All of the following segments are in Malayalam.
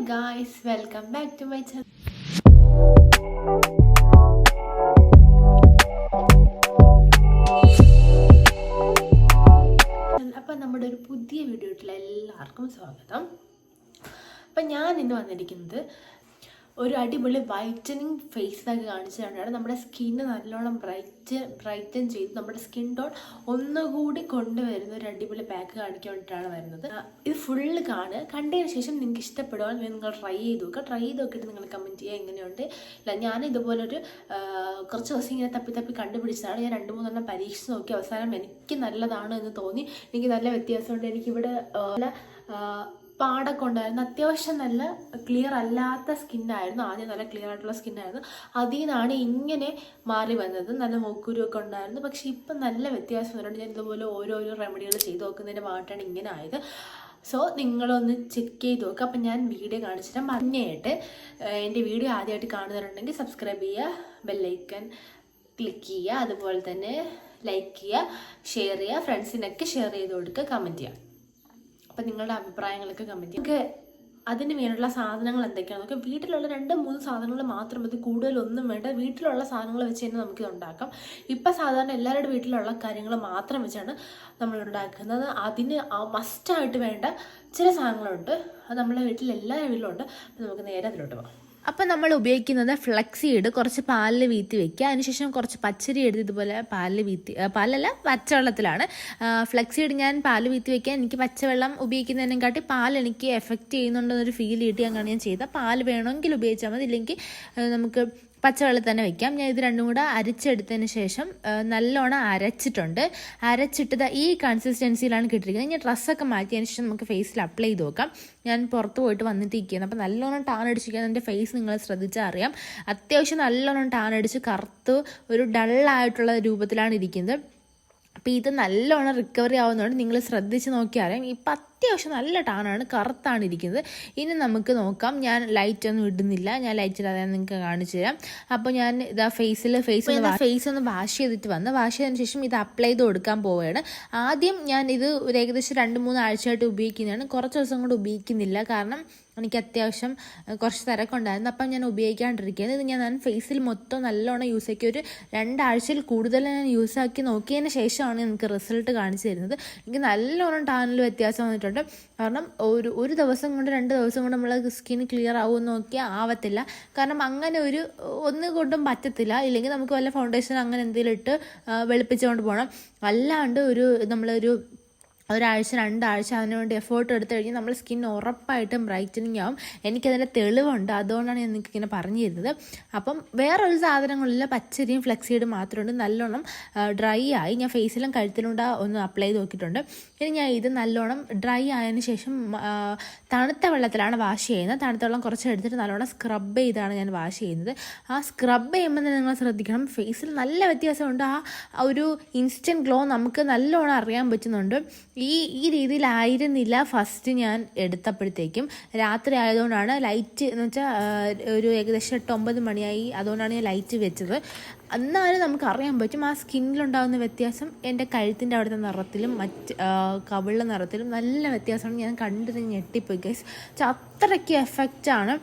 guys, welcome back to my channel. അപ്പോൾ നമ്മുടെ ഒരു പുതിയ വീഡിയോയിൽ എല്ലാവർക്കും സ്വാഗതം. അപ്പം ഞാൻ ഇന്ന് വന്നിരിക്കുന്നത് ഒരു അടിപൊളി വൈറ്റനിങ് ഫേസ് പാക്ക് കാണിച്ചു തന്നെയാണ്. നമ്മുടെ സ്കിന്ന് നല്ലോണം ബ്രൈറ്റൻ ചെയ്ത് നമ്മുടെ സ്കിൻ ടോൺ ഒന്നുകൂടി കൊണ്ടുവരുന്ന ഒരു അടിപൊളി പാക്ക് കാണിക്കാൻ വേണ്ടിയിട്ടാണ് വരുന്നത്. ഇത് ഫുള്ള് കണ്ടതിന് ശേഷം നിങ്ങൾക്ക് ഇഷ്ടപ്പെടുവാൻ നിങ്ങൾ ട്രൈ ചെയ്ത് നോക്കിയിട്ട് നിങ്ങൾ കമൻറ്റ് ചെയ്യുക എങ്ങനെയുണ്ട്. ഇല്ല, ഞാൻ ഇതുപോലൊരു കുറച്ച് ദിവസം ഇങ്ങനെ തപ്പി കണ്ടുപിടിച്ചതാണ്. ഞാൻ 2-3 പരീക്ഷിച്ച് നോക്കി. അവസാനം എനിക്ക് നല്ലതാണ് എന്ന് തോന്നി. എനിക്ക് നല്ല വ്യത്യാസമുണ്ട്. എനിക്കിവിടെ പാടൊക്കെ ഉണ്ടായിരുന്നു. അത്യാവശ്യം നല്ല ക്ലിയർ അല്ലാത്ത സ്കിന്നായിരുന്നു. ആദ്യം നല്ല ക്ലിയർ ആയിട്ടുള്ള സ്കിന്നായിരുന്നു. അതിൽ നിന്നാണ് ഇങ്ങനെ മാറി വന്നത്. നല്ല മൂക്കുരുവൊക്കെ ഉണ്ടായിരുന്നു. പക്ഷേ ഇപ്പം നല്ല വ്യത്യാസം വരുന്നുണ്ട്. ഞാൻ ഇതുപോലെ ഓരോരോ റെമഡികൾ ചെയ്ത് നോക്കുന്നതിൻ്റെ ഭാഗത്താണ് ഇങ്ങനെ ആയത്. സോ നിങ്ങളൊന്ന് ചെക്ക് ചെയ്ത് നോക്കുക. അപ്പം ഞാൻ വീഡിയോ കാണിച്ചിട്ട് മഞ്ഞയായിട്ട് എൻ്റെ വീഡിയോ ആദ്യമായിട്ട് കാണുന്നവരുണ്ടെങ്കിൽ സബ്സ്ക്രൈബ് ചെയ്യുക, ബെല്ലൈക്കൺ ക്ലിക്ക് ചെയ്യുക, അതുപോലെ തന്നെ ലൈക്ക് ചെയ്യുക, ഷെയർ ചെയ്യുക, ഫ്രണ്ട്സിനൊക്കെ ഷെയർ ചെയ്ത് കൊടുക്കുക, കമൻറ്റ് ചെയ്യുക. അപ്പം നിങ്ങളുടെ അഭിപ്രായങ്ങളൊക്കെ കമൻറ്റ് ചെയ്യും. നമുക്ക് അതിന് വേണ്ടിയുള്ള സാധനങ്ങൾ എന്തൊക്കെയാണ് നോക്കാം. വീട്ടിലുള്ള 2-3 സാധനങ്ങൾ മാത്രം മതി, കൂടുതലൊന്നും വേണ്ട. വീട്ടിലുള്ള സാധനങ്ങൾ വെച്ച് തന്നെ നമുക്കിത് ഉണ്ടാക്കാം. ഇപ്പം സാധാരണ എല്ലാവരുടെ വീട്ടിലുള്ള കാര്യങ്ങൾ മാത്രം വെച്ചാണ് നമ്മൾ ഉണ്ടാക്കുന്നത്. അതിന് മസ്റ്റായിട്ട് വേണ്ട ചില സാധനങ്ങളുണ്ട്. അത് നമ്മളെ വീട്ടിൽ എല്ലാ വീട്ടിലും ഉണ്ട്. അപ്പം നമുക്ക് നേരെ അതിലോട്ട് പോകാം. അപ്പം നമ്മൾ ഉപയോഗിക്കുന്നത് ഫ്ലെക്സീഡ് കുറച്ച് പാലിൽ വീത്തി വെക്കുക. അതിനുശേഷം കുറച്ച് പച്ചരി എടുത്ത് ഇതുപോലെ പാലല്ല പച്ചവെള്ളത്തിലാണ്. ഫ്ലെക്സീഡ് ഞാൻ പാല് വീത്തി വെക്കാൻ എനിക്ക് പച്ചവെള്ളം ഉപയോഗിക്കുന്നതിനെക്കാട്ടി പാൽ എനിക്ക് എഫക്റ്റ് ചെയ്യുന്നുണ്ടെന്നൊരു ഫീൽ കിട്ടിയാണ് ഞാൻ ചെയ്തത്. പാൽ വേണമെങ്കിൽ ഉപയോഗിച്ചാൽ മതി, ഇല്ലെങ്കിൽ നമുക്ക് പച്ചവെള്ളത്തിൽ തന്നെ വെക്കാം. ഞാൻ ഇത് രണ്ടും കൂടെ അരച്ചെടുത്തതിന് ശേഷം നല്ലോണം അരച്ചിട്ടത് ഈ കൺസിസ്റ്റൻസിയിലാണ് കിട്ടിയിരിക്കുന്നത്. ഞാൻ ഡ്രസ്സൊക്കെ മാറ്റിയതിന് ശേഷം നമുക്ക് ഫേസിൽ അപ്ലൈ ചെയ്ത് നോക്കാം. ഞാൻ പുറത്ത് പോയിട്ട് വന്നിട്ട് ഇരിക്കുന്നത്. അപ്പോൾ നല്ലോണം ടാൻ അടിച്ചിരിക്കുന്നത് എൻ്റെ ഫേസ് നിങ്ങൾ ശ്രദ്ധിച്ചാൽ അറിയാം. അത്യാവശ്യം നല്ലോണം ടാൻ അടിച്ച് കറുത്ത് ഒരു ഡള്ളായിട്ടുള്ള രൂപത്തിലാണ് ഇരിക്കുന്നത്. അപ്പോൾ ഇത് നല്ലോണം റിക്കവറി ആവുന്നതുകൊണ്ട് നിങ്ങൾ ശ്രദ്ധിച്ച് നോക്കിയാൽ അറിയാം. ഇപ്പം അത്യാവശ്യം നല്ല ടാനാണ്, കറുത്താണ് ഇരിക്കുന്നത്. ഇനി നമുക്ക് നോക്കാം. ഞാൻ ലൈറ്റ് ഒന്നും ഇടുന്നില്ല, ഞാൻ ലൈറ്റ് ഇടാതെ നിങ്ങൾക്ക് കാണിച്ചു തരാം. അപ്പോൾ ഞാൻ ഇതാ ഫേസ് ഒന്ന് വാഷ് ചെയ്തതിന് ശേഷം ഇത് അപ്ലൈ ചെയ്ത് കൊടുക്കാൻ പോവുകയാണ്. ആദ്യം ഞാൻ ഇത് ഒരു ഏകദേശം 2-3 ആഴ്ചയായിട്ട് ഉപയോഗിക്കുന്നതാണ്. കുറച്ച് ദിവസം കൊണ്ട് ഉപയോഗിക്കുന്നില്ല, കാരണം എനിക്ക് അത്യാവശ്യം കുറച്ച് തിരക്കുണ്ടായിരുന്നു. അപ്പം ഞാൻ ഉപയോഗിക്കാണ്ടിരിക്കുന്നത്. ഇത് ഞാൻ ഫേസിൽ മൊത്തം നല്ലോണം യൂസ് ആക്കി ഒരു 2 ആഴ്ചയിൽ കൂടുതൽ ഞാൻ യൂസ് ആക്കി നോക്കിയതിന് ശേഷമാണ് എനിക്ക് റിസൾട്ട് കാണിച്ചു തരുന്നത്. എനിക്ക് നല്ലോണം ടാനിൽ വ്യത്യാസം വന്നിട്ടുണ്ട്. കാരണം ഒരു ദിവസം കൊണ്ട് 2 ദിവസം കൊണ്ട് നമ്മൾ സ്കിൻ ക്ലിയർ ആവുമെന്ന് നോക്കിയാൽ ആവത്തില്ല. കാരണം അങ്ങനെ ഒന്നുകൊണ്ടും പറ്റത്തില്ല. ഇല്ലെങ്കിൽ നമുക്ക് വല്ല ഫൗണ്ടേഷൻ അങ്ങനെ എന്തെങ്കിലും ഇട്ട് വെളുപ്പിച്ചുകൊണ്ട് പോകണം. അല്ലാണ്ട് നമ്മളൊരു 1 ആഴ്ച 2 ആഴ്ച അതിനുവേണ്ടി എഫേർട്ട് എടുത്തു കഴിഞ്ഞാൽ നമ്മുടെ സ്കിൻ ഉറപ്പായിട്ടും ബ്രൈറ്റനിങ് ആവും. എനിക്കതിൻ്റെ തെളിവുണ്ട്. അതുകൊണ്ടാണ് ഞാൻ നിങ്ങൾക്ക് ഇങ്ങനെ പറഞ്ഞു തരുന്നത്. അപ്പം വേറൊരു സാധനങ്ങളില്ല, പച്ചരിയും ഫ്ലെക്സീഡും മാത്രമുണ്ട്. നല്ലോണം ഡ്രൈ ആയി. ഞാൻ ഫേസിലും കഴുത്തിലും ഒന്ന് അപ്ലൈ ചെയ്ത് നോക്കിയിട്ടുണ്ട്. ഇനി ഞാൻ ഇത് നല്ലോണം ഡ്രൈ ആയതിനു ശേഷം തണുത്ത വെള്ളത്തിലാണ് വാഷ് ചെയ്യുന്നത്. തണുത്ത വെള്ളം കുറച്ച് എടുത്തിട്ട് നല്ലോണം സ്ക്രബ് ചെയ്താണ് ഞാൻ വാഷ് ചെയ്യുന്നത്. ആ സ്ക്രബ് ചെയ്യുമ്പോൾ തന്നെ നിങ്ങൾ ശ്രദ്ധിക്കണം, ഫേസിൽ നല്ല വ്യത്യാസമുണ്ട്. ആ ഒരു ഇൻസ്റ്റൻറ്റ് ഗ്ലോ നമുക്ക് നല്ലോണം അറിയാൻ പറ്റുന്നുണ്ട്. ഈ രീതിയിലായിരുന്നില്ല ഫസ്റ്റ് ഞാൻ എടുത്തപ്പോഴത്തേക്കും. രാത്രി ആയതുകൊണ്ടാണ് ലൈറ്റ് എന്ന് വെച്ചാൽ ഒരു ഏകദേശം 8-9 മണിയായി. അതുകൊണ്ടാണ് ഞാൻ ലൈറ്റ് വെച്ചത്. എന്നാലും നമുക്ക് അറിയാൻ പറ്റും ആ സ്കിന്നിലുണ്ടാകുന്ന വ്യത്യാസം. എൻ്റെ കഴുത്തിൻ്റെ അവിടുത്തെ നിറത്തിലും കവിളുടെ നിറത്തിലും നല്ല വ്യത്യാസമാണ്. ഞാൻ കണ്ടിട്ട് ഞെട്ടിപ്പോയി ഗൈസ്. അത്രയ്ക്ക് എഫക്റ്റാണ്.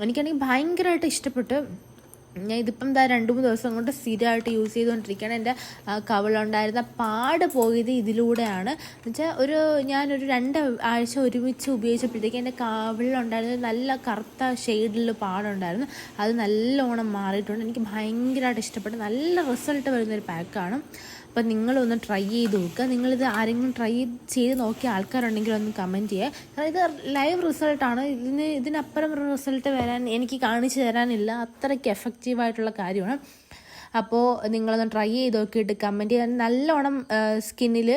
എനിക്കാണെങ്കിൽ ഭയങ്കരമായിട്ട് ഇഷ്ടപ്പെട്ടു. ഞാൻ ഇതിപ്പം 2-3 ദിവസം കൊണ്ട് സ്ഥിരമായിട്ട് യൂസ് ചെയ്തുകൊണ്ടിരിക്കുകയാണ്. എൻ്റെ കവിളുണ്ടായിരുന്ന പാട് പോയത് ഇതിലൂടെയാണ്. എന്നുവെച്ചാൽ ഞാനൊരു 2 ആഴ്ച ഒരുമിച്ച് ഉപയോഗിച്ചപ്പോഴത്തേക്ക് എൻ്റെ കവിളുണ്ടായിരുന്നത് നല്ല കറുത്ത ഷെയ്ഡിൽ പാടുണ്ടായിരുന്നു. അത് നല്ലോണം മാറിയിട്ടുണ്ട്. എനിക്ക് ഭയങ്കരമായിട്ട് ഇഷ്ടപ്പെട്ടു. നല്ല റിസൾട്ട് വരുന്നൊരു പാക്കാണ്. അപ്പം നിങ്ങളൊന്ന് ട്രൈ ചെയ്ത് നോക്കുക. നിങ്ങളിത് ആരെങ്കിലും ട്രൈ ചെയ്ത് നോക്കിയ ആൾക്കാരുണ്ടെങ്കിൽ ഒന്ന് കമൻറ്റ് ചെയ്യുക. കാരണം ഇത് ലൈവ് റിസൾട്ടാണ്. ഇതിനപ്പുറം റിസൾട്ട് എനിക്ക് കാണിച്ചു തരാനില്ല. അത്രയ്ക്ക് എഫക്റ്റീവായിട്ടുള്ള കാര്യമാണ്. അപ്പോൾ നിങ്ങളൊന്ന് ട്രൈ ചെയ്ത് നോക്കിയിട്ട് കമൻറ്റ് ചെയ്യാൻ. നല്ലോണം സ്കിന്നിൽ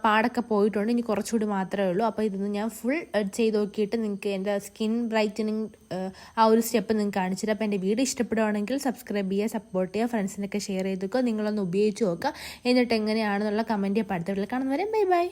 പാടൊക്കെ പോയിട്ടുണ്ട്. ഇനി കുറച്ചുകൂടി മാത്രമേ ഉള്ളൂ. അപ്പോൾ ഇതൊന്ന് ഞാൻ ഫുൾ ചെയ്ത് നോക്കിയിട്ട് നിങ്ങൾക്ക് എൻ്റെ സ്കിൻ ബ്രൈറ്റനിങ് ആ ഒരു സ്റ്റെപ്പ് നിങ്ങൾക്ക് കാണിച്ചിട്ട്. അപ്പോൾ എൻ്റെ വീഡിയോ ഇഷ്ടപ്പെടുവാണെങ്കിൽ സബ്സ്ക്രൈബ് ചെയ്യുക, സപ്പോർട്ട് ചെയ്യുക, ഫ്രണ്ട്സിനൊക്കെ ഷെയർ ചെയ്ത് നോക്കുക. നിങ്ങളൊന്ന് ഉപയോഗിച്ച് നോക്കുക. എന്നിട്ട് എങ്ങനെയാണെന്നുള്ള കമൻറ്റ് ചെയ്യുക. അടുത്ത വീട്ടിൽ കാണുന്നവരെ ബൈ ബൈ.